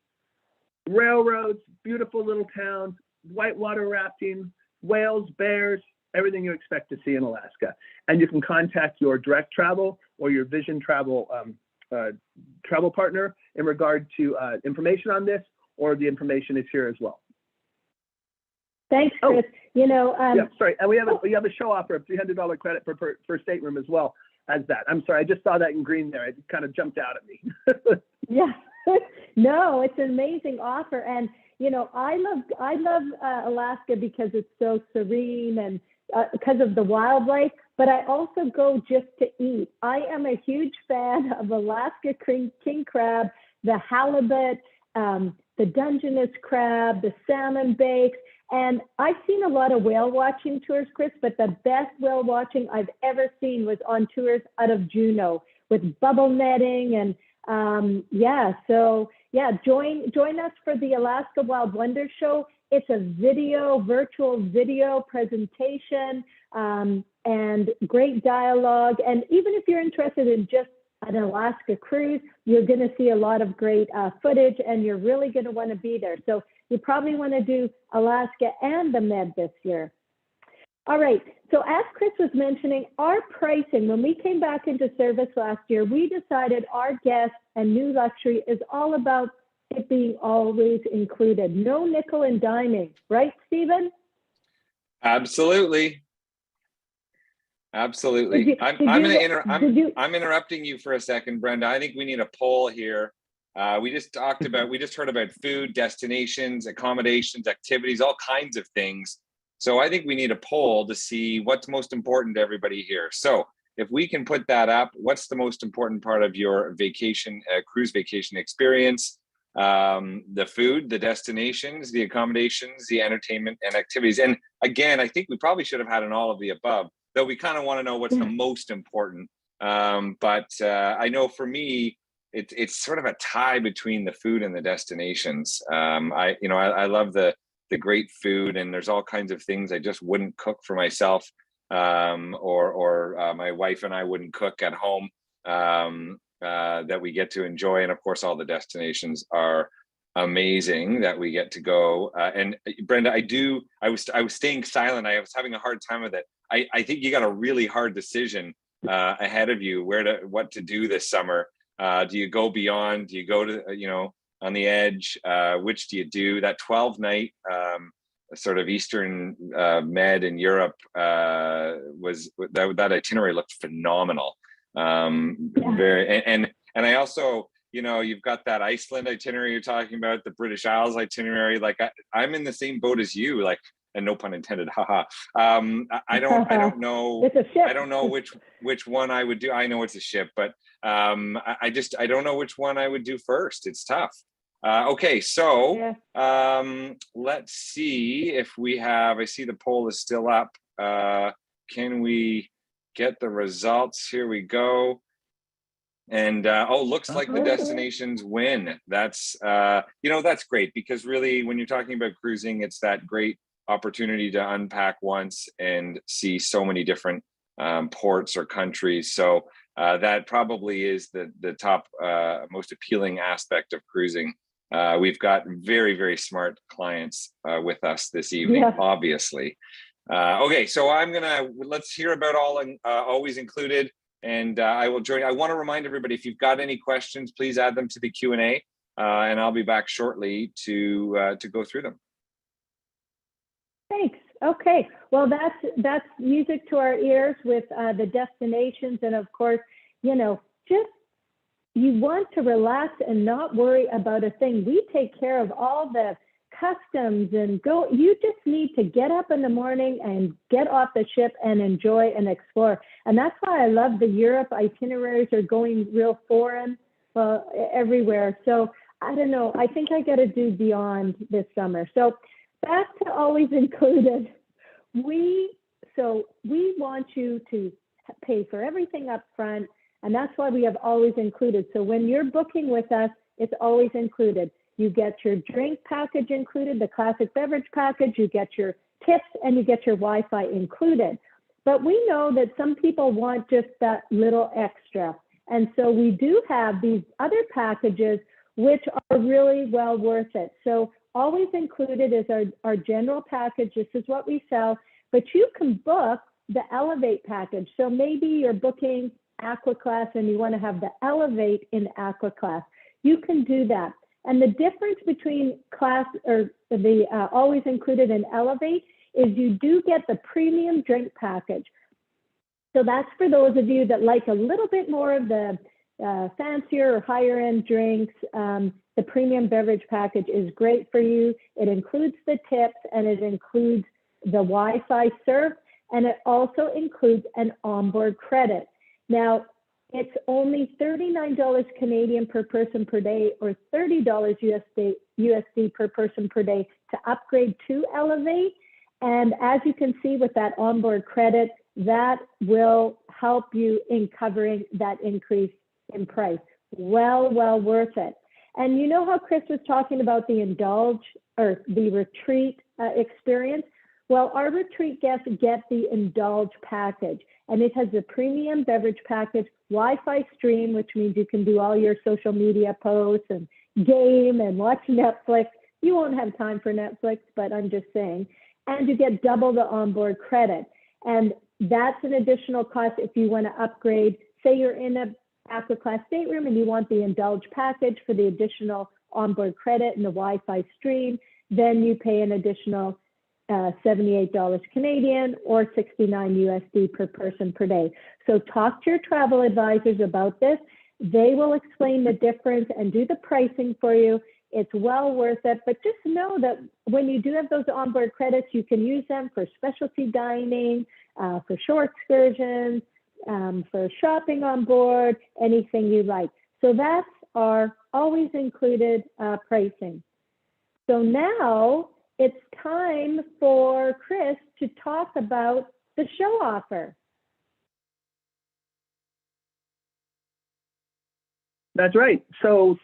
railroads, beautiful little towns, whitewater rafting, whales, bears, everything you expect to see in Alaska. And you can contact your direct travel or your Vision Travel travel partner in regard to information on this, or the information is here as well. Thanks, Chris. You know, yeah, sorry, and we have a show offer of $300 credit per stateroom as well as that. I'm sorry, I just saw that in green there. It kind of jumped out at me. Yeah, no, it's an amazing offer, and you know, I love Alaska because it's so serene and because of the wildlife. But I also go just to eat. I am a huge fan of Alaska king crab, the halibut, the Dungeness crab, the salmon bakes. And I've seen a lot of whale watching tours, Chris, but the best whale watching I've ever seen was on tours out of Juneau with bubble netting. And join us for the Alaska Wild Wonders show. It's a virtual video presentation, and great dialogue. And even if you're interested in just an Alaska cruise, you're going to see a lot of great footage, and you're really going to want to be there. So you probably want to do Alaska and the Med this year. All right, so as Chris was mentioning, our pricing, when we came back into service last year, we decided our guests and new luxury is all about it being always included. No nickel and diming, right, Stephen? Absolutely. Absolutely. I'm interrupting you for a second, Brenda. I think we need a poll here. We just heard about food, destinations, accommodations, activities, all kinds of things. So I think we need a poll to see what's most important to everybody here. So if we can put that up, what's the most important part of your vacation, cruise vacation experience? The food, the destinations, the accommodations, the entertainment and activities. And again, I think we probably should have had an all of the above, though we kind of want to know what's the most important. But I know for me, it's sort of a tie between the food and the destinations. I love the great food, and there's all kinds of things I just wouldn't cook for myself, or my wife and I wouldn't cook at home. That we get to enjoy, and of course all the destinations are amazing that we get to go. And Brenda, I was staying silent. I was having a hard time with it. I think you got a really hard decision ahead of you, what to do this summer. Do you go beyond? Do you go to on the edge? Which do you do? That 12-night sort of Eastern Med in Europe was that itinerary looked phenomenal. And I also, you've got that Iceland itinerary you're talking about, the British Isles itinerary. Like I'm in the same boat as you, like, and no pun intended, haha. I don't know. It's a ship. I don't know which one I would do. I know it's a ship, but I don't know which one I would do first. It's tough. Okay, so let's see if we have. I see the poll is still up. Can we get the results? Here we go. And looks like the destinations win. That's that's great, because really when you're talking about cruising, it's that great opportunity to unpack once and see so many different ports or countries. So that probably is the top most appealing aspect of cruising. We've got very, very smart clients with us this evening, Yeah. obviously. Okay, so let's hear about Always Included, and I will join. I want to remind everybody, if you've got any questions, please add them to the Q&A, and I'll be back shortly to go through them. Thanks. Okay. Well, that's music to our ears with the destinations, and of course, just you want to relax and not worry about a thing. We take care of all the customs and go. You just need to get up in the morning and get off the ship and enjoy and explore. And that's why I love the Europe itineraries are going real foreign everywhere. So I don't know. I think I got to do beyond this summer. So back to Always Included. We want you to pay for everything up front, and that's why we have Always Included. So when you're booking with us, it's always included. You get your drink package included, the classic beverage package, you get your tips, and you get your Wi-Fi included. But we know that some people want just that little extra. And so we do have these other packages which are really well worth it. So Always Included is our general package. This is what we sell, but you can book the Elevate package. So maybe you're booking Aqua Class and you want to have the Elevate in Aqua Class. You can do that. And the difference between class or the Always Included and Elevate is you do get the premium drink package. So that's for those of you that like a little bit more of the fancier or higher end drinks. The premium beverage package is great for you. It includes the tips and it includes the Wi-Fi surf, and it also includes an onboard credit. Now, it's only $39 Canadian per person per day, or $30 USD per person per day to upgrade to Elevate. And as you can see with that onboard credit, that will help you in covering that increase in price. Well worth it. And you know how Chris was talking about the indulge or the retreat experience? Well, our retreat guests get the indulge package, and it has the premium beverage package, Wi-Fi stream, which means you can do all your social media posts and game and watch Netflix. You won't have time for Netflix, but I'm just saying. And you get double the onboard credit. And that's an additional cost if you want to upgrade. Say you're in a Aqua Class stateroom and you want the indulge package for the additional onboard credit and the Wi-Fi stream, then you pay an additional $78 Canadian or $69 USD per person per day. So talk to your travel advisors about this. They will explain the difference and do the pricing for you. It's well worth it, but just know that when you do have those onboard credits, you can use them for specialty dining, for shore excursions, for shopping on board, anything you like. So that's our Always Included pricing. So now it's time for Chris to talk about the show offer. That's right. So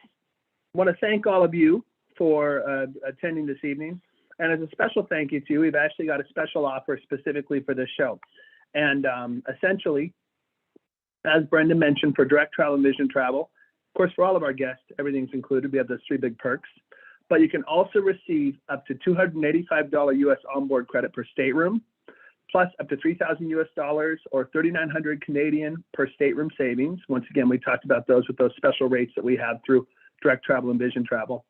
I want to thank all of you for attending this evening. And as a special thank you to you, we've actually got a special offer specifically for this show. And essentially, as Brenda mentioned, for Direct Travel and Vision Travel, of course, for all of our guests, everything's included. We have those 3 big perks. But you can also receive up to $285 US onboard credit per stateroom, plus up to $3,000 US dollars or 3,900 Canadian per stateroom savings. Once again, we talked about those with those special rates that we have through Direct Travel and Vision Travel.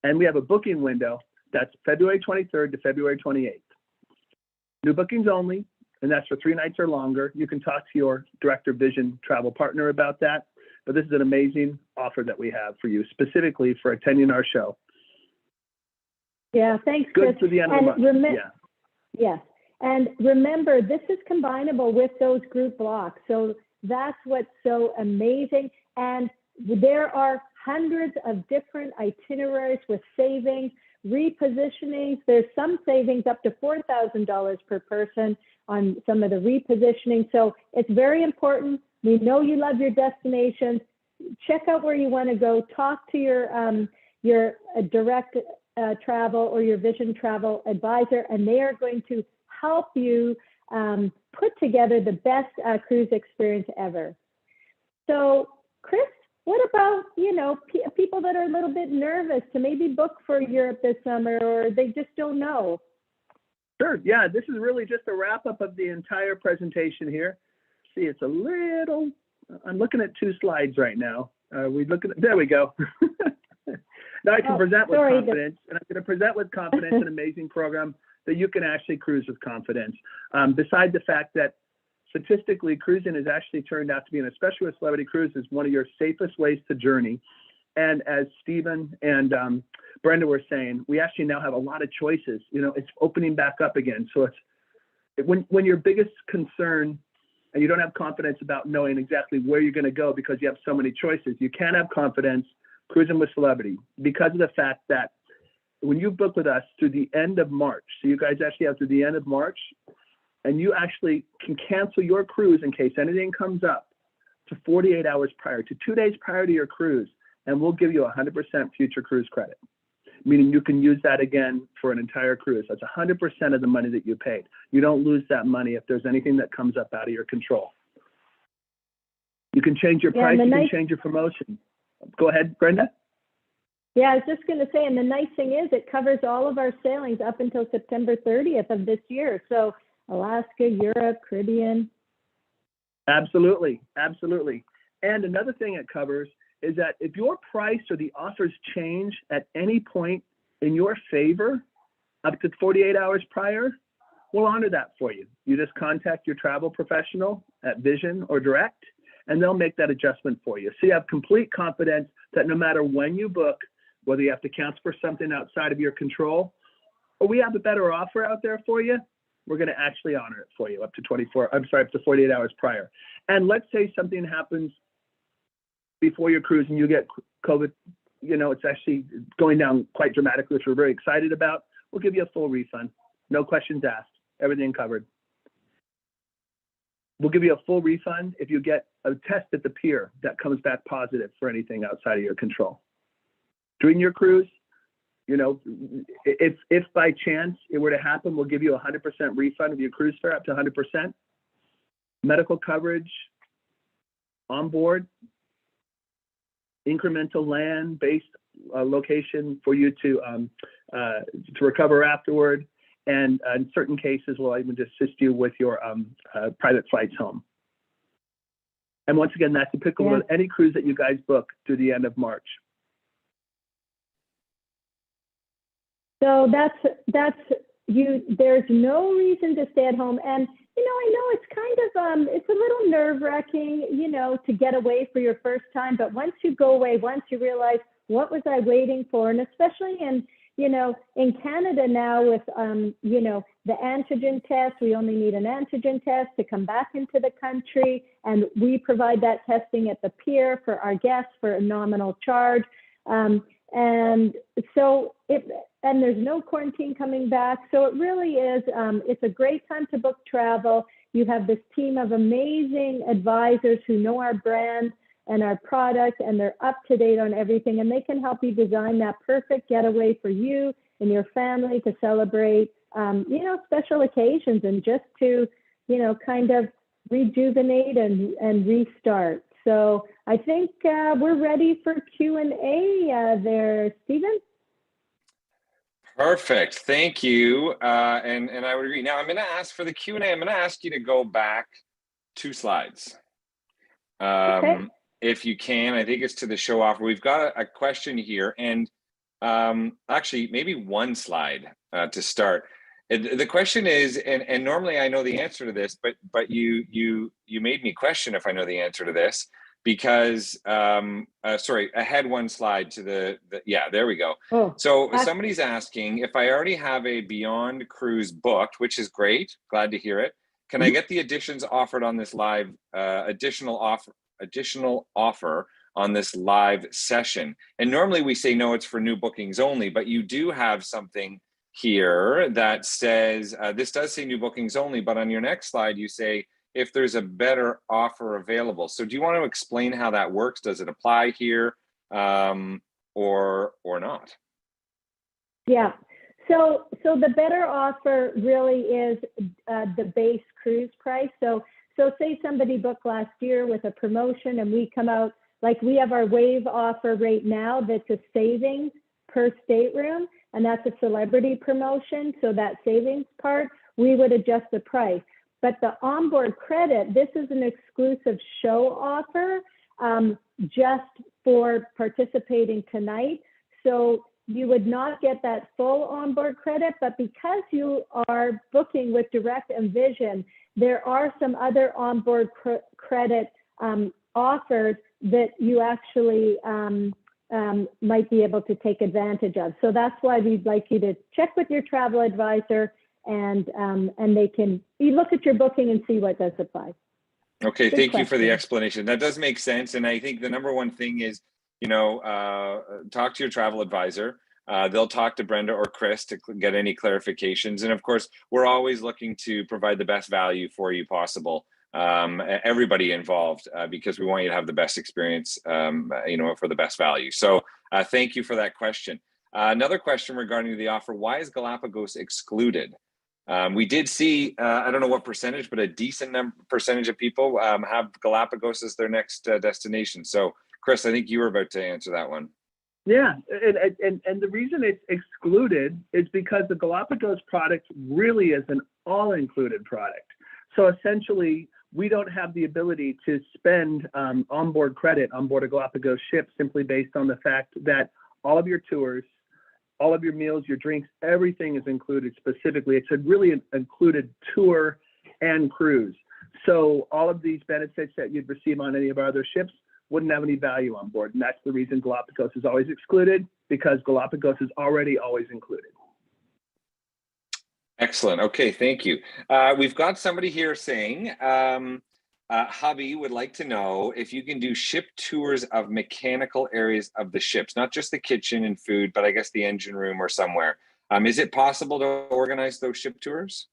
And we have a booking window that's February 23rd to February 28th. New bookings only, and that's for 3 nights or longer. You can talk to your Director Vision Travel partner about that. But this is an amazing offer that we have for you, specifically for attending our show. Yeah, thanks, Chris. Good for the end of the month. Yes, and remember, this is combinable with those group blocks. So that's what's so amazing. And there are hundreds of different itineraries with savings, repositionings. There's some savings up to $4,000 per person on some of the repositioning. So it's very important. We know you love your destinations. Check out where you want to go. Talk to your direct Travel or your Vision Travel advisor, and they are going to help you put together the best cruise experience ever. So, Chris, what about, people that are a little bit nervous to maybe book for Europe this summer, or they just don't know? Sure. Yeah, this is really just a wrap up of the entire presentation here. See, it's a little, I'm looking at 2 slides right now. There we go. Now I can present with confidence, and I'm going to present with confidence an amazing program that you can actually cruise with confidence. Beside the fact that statistically, cruising has actually turned out to be, and especially with Celebrity Cruises, one of your safest ways to journey. And as Stephen and Brenda were saying, we actually now have a lot of choices. It's opening back up again. So it's when your biggest concern, and you don't have confidence about knowing exactly where you're going to go because you have so many choices, you can have confidence cruising with Celebrity because of the fact that when you book with us through the end of March, so you guys actually have through the end of March, and you actually can cancel your cruise in case anything comes up to 48 hours prior, to 2 days prior to your cruise, and we'll give you 100% future cruise credit, meaning you can use that again for an entire cruise. That's 100% of the money that you paid. You don't lose that money if there's anything that comes up out of your control. You can change your price, you can change your promotion. Go ahead, Brenda. Yeah, I was just going to say, and the nice thing is it covers all of our sailings up until September 30th of this year. So Alaska, Europe, Caribbean. Absolutely, absolutely. And another thing it covers is that if your price or the offers change at any point in your favor up to 48 hours prior, we'll honor that for you. You just contact your travel professional at Vision or Direct, and they'll make that adjustment for you. So you have complete confidence that no matter when you book, whether you have to cancel for something outside of your control, or we have a better offer out there for you, we're going to actually honor it for you up to 48 hours prior. And let's say something happens before your cruise and you get COVID, it's actually going down quite dramatically, which we're very excited about. We'll give you a full refund. No questions asked, everything covered. We'll give you a full refund if you get a test at the pier that comes back positive for anything outside of your control. During your cruise, if by chance it were to happen, we'll give you 100% refund of your cruise fare up to 100%. Medical coverage on board, incremental land-based location for you to recover afterward. And in certain cases, we'll even assist you with your private flights home. And once again, that's applicable to any cruise that you guys book through the end of March. So there's no reason to stay at home. And, I know it's kind of, it's a little nerve-wracking, to get away for your first time. But once you go away, once you realize, what was I waiting for? And especially in Canada now with, the antigen test, we only need an antigen test to come back into the country. And we provide that testing at the pier for our guests for a nominal charge. And so and there's no quarantine coming back. So it really is, it's a great time to book travel. You have this team of amazing advisors who know our brand and our product, and they're up to date on everything, and they can help you design that perfect getaway for you and your family to celebrate, special occasions and just to, kind of rejuvenate and restart. So I think we're ready for Q&A there, Stephen. Perfect. Thank you. And I would agree. Now I'm going to ask for the Q&A. I'm going to ask you to go back 2 slides. Okay. If you can. I think it's to the show offer. We've got a question here, and actually maybe 1 slide to start. The question is, and normally I know the answer to this, but you made me question if I know the answer to this, because sorry, ahead 1 slide to the yeah, there we go. Oh, so somebody's asking if I already have a Beyond cruise booked, which is great, glad to hear it. Can I get the additions offered on this live additional offer on this live session? And normally we say no, it's for new bookings only, but you do have something here that says this does say new bookings only, but on your next slide you say if there's a better offer available. So do you want to explain how that works? Does it apply here or not? Yeah. So the better offer really is the base cruise price. So say somebody booked last year with a promotion and we come out, like we have our wave offer right now that's a savings per stateroom, and that's a celebrity promotion. So that savings part, we would adjust the price. But the onboard credit, this is an exclusive show offer just for participating tonight. So you would not get that full onboard credit, but because you are booking with Direct and Vision, there are some other onboard credit offers that you actually might be able to take advantage of. So that's why we'd like you to check with your travel advisor, and you look at your booking and see what does apply. Okay, Good thank you for the question. explanation. That does make sense. And I think the number one thing is, talk to your travel advisor. They'll talk to Brenda or Chris to get any clarifications. And of course, we're always looking to provide the best value for you possible. Everybody involved, because we want you to have the best experience, for the best value. So thank you for that question. Another question regarding the offer: why is Galapagos excluded? We did see, I don't know what percentage, but a decent percentage of people have Galapagos as their next destination. So Chris, I think you were about to answer that one. Yeah, and the reason it's excluded is because the Galapagos product really is an all-included product. So essentially, we don't have the ability to spend onboard credit on board a Galapagos ship simply based on the fact that all of your tours, all of your meals, your drinks, everything is included specifically. It's a really included tour and cruise. So all of these benefits that you'd receive on any of our other ships wouldn't have any value on board. And that's the reason Galapagos is always excluded, because Galapagos is already always included. Excellent. Okay, thank you. We've got somebody here saying, hubby would like to know if you can do ship tours of mechanical areas of the ships, not just the kitchen and food, but I guess the engine room or somewhere. Is it possible to organize those ship tours?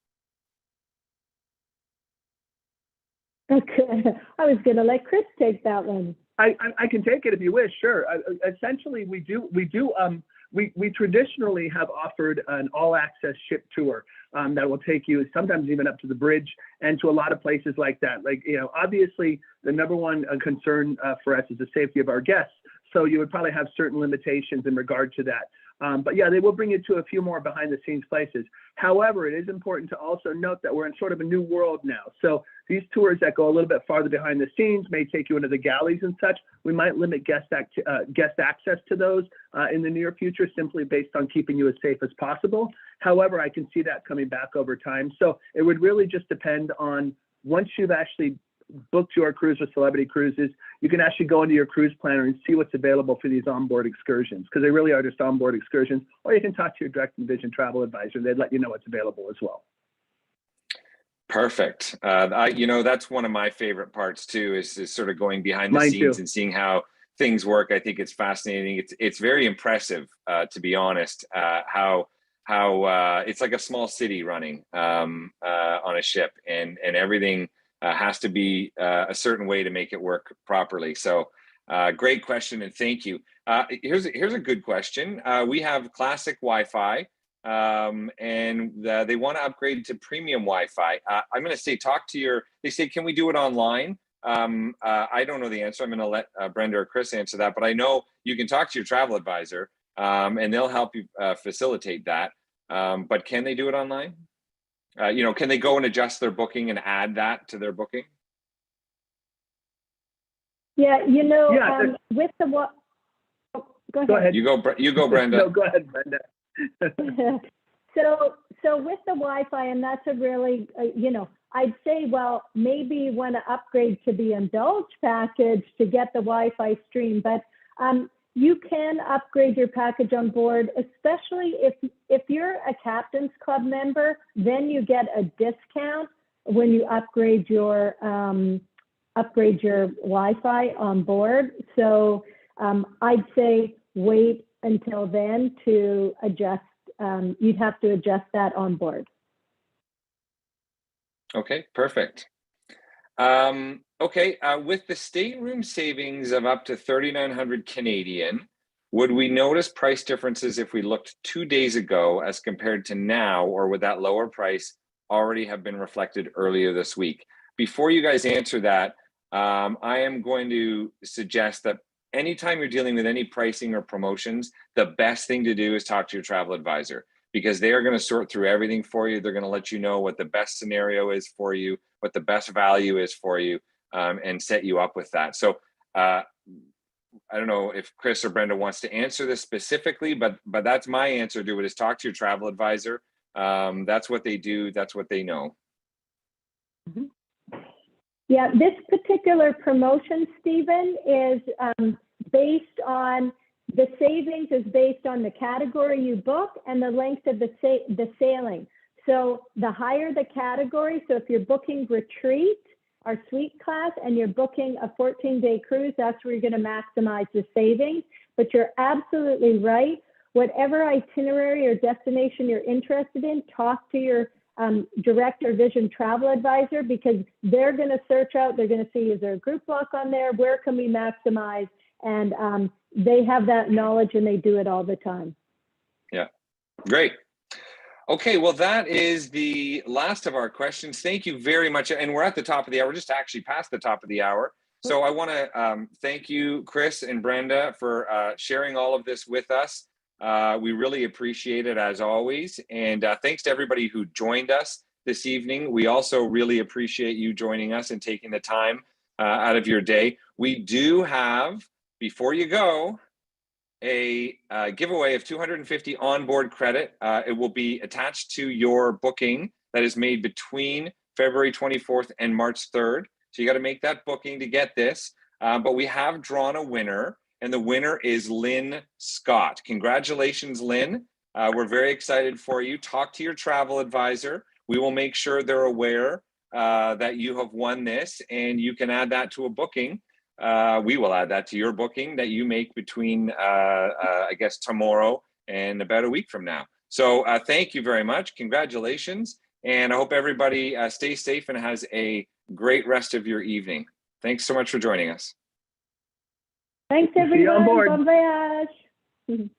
Okay. I was going to let Chris take that one. I can take it if you wish. Sure. Essentially, we traditionally have offered an all-access ship tour that will take you sometimes even up to the bridge and to a lot of places like that. Like, obviously, the number one concern for us is the safety of our guests. So you would probably have certain limitations in regard to that. But yeah, they will bring you to a few more behind the scenes places. However, it is important to also note that we're in sort of a new world now. So these tours that go a little bit farther behind the scenes may take you into the galleys and such. We might limit guest access to those in the near future, simply based on keeping you as safe as possible. However, I can see that coming back over time. So it would really just depend on, once you've actually booked your cruise with Celebrity Cruises, you can actually go into your cruise planner and see what's available for these onboard excursions, because they really are just onboard excursions. Or you can talk to your Direct and Vision travel advisor. They'd let you know what's available as well. Perfect. That's one of my favorite parts too, is sort of going behind the scenes and seeing how things work. I think it's fascinating. It's very impressive, to be honest, how it's like a small city running on a ship, and everything has to be a certain way to make it work properly. So great question, and thank you. Here's a good question. We have classic Wi-Fi, and they want to upgrade to premium Wi-Fi. I'm going to say, they say, can we do it online? I don't know the answer. I'm going to let Brenda or Chris answer that, but I know you can talk to your travel advisor, and they'll help you facilitate that. But can they do it online? Can they go and adjust their booking and add that to their booking? Yeah, with the what? Go ahead. You go, Brenda. No, go ahead, Brenda. So with the Wi-Fi, and that's a really, I'd say, well, maybe you want to upgrade to the Indulge package to get the Wi-Fi stream, but you can upgrade your package on board, especially if you're a Captain's Club member. Then you get a discount when you upgrade your Wi-Fi on board. So I'd say wait until then to adjust. You'd have to adjust that on board. Okay, perfect. Okay, with the stateroom savings of up to 3,900 Canadian, Would we notice price differences if we looked 2 days ago as compared to now, or would that lower price already have been reflected earlier this week? Before you guys answer that, I am going to suggest that anytime you're dealing with any pricing or promotions, the best thing to do is talk to your travel advisor, because they are going to sort through everything for you. They're going to let you know what the best scenario is for you, what the best value is for you, and set you up with that. So I don't know if Chris or Brenda wants to answer this specifically, but that's my answer to it, is talk to your travel advisor. That's what they do. That's what they know. Mm-hmm. Yeah, this particular promotion, Stephen, is based on, the savings is based on the category you book and the length of the sailing. So the higher the category, so if you're booking retreat, our suite class, and you're booking a 14-day cruise, that's where you're going to maximize the savings. But you're absolutely right. Whatever itinerary or destination you're interested in, talk to your direct or vision travel advisor, because they're going to search out, they're going to see, is there a group block on there? Where can we maximize? And they have that knowledge and they do it all the time. Yeah, great. Okay, well, that is the last of our questions. Thank you very much. And we're at the top of the hour, just actually past the top of the hour. So I want to thank you, Chris and Brenda, for sharing all of this with us. We really appreciate it, as always. And thanks to everybody who joined us this evening. We also really appreciate you joining us and taking the time out of your day. We do have, before you go, a giveaway of 250 onboard credit. It will be attached to your booking that is made between February 24th and March 3rd. So you got to make that booking to get this. But we have drawn a winner, and the winner is Lynn Scott. Congratulations, Lynn. We're very excited for you. Talk to your travel advisor. We will make sure they're aware that you have won this, and you can add that to a booking. We will add that to your booking that you make between, I guess, tomorrow and about a week from now. So thank you very much. Congratulations. And I hope everybody stays safe and has a great rest of your evening. Thanks so much for joining us. Thanks, everyone. Bon voyage.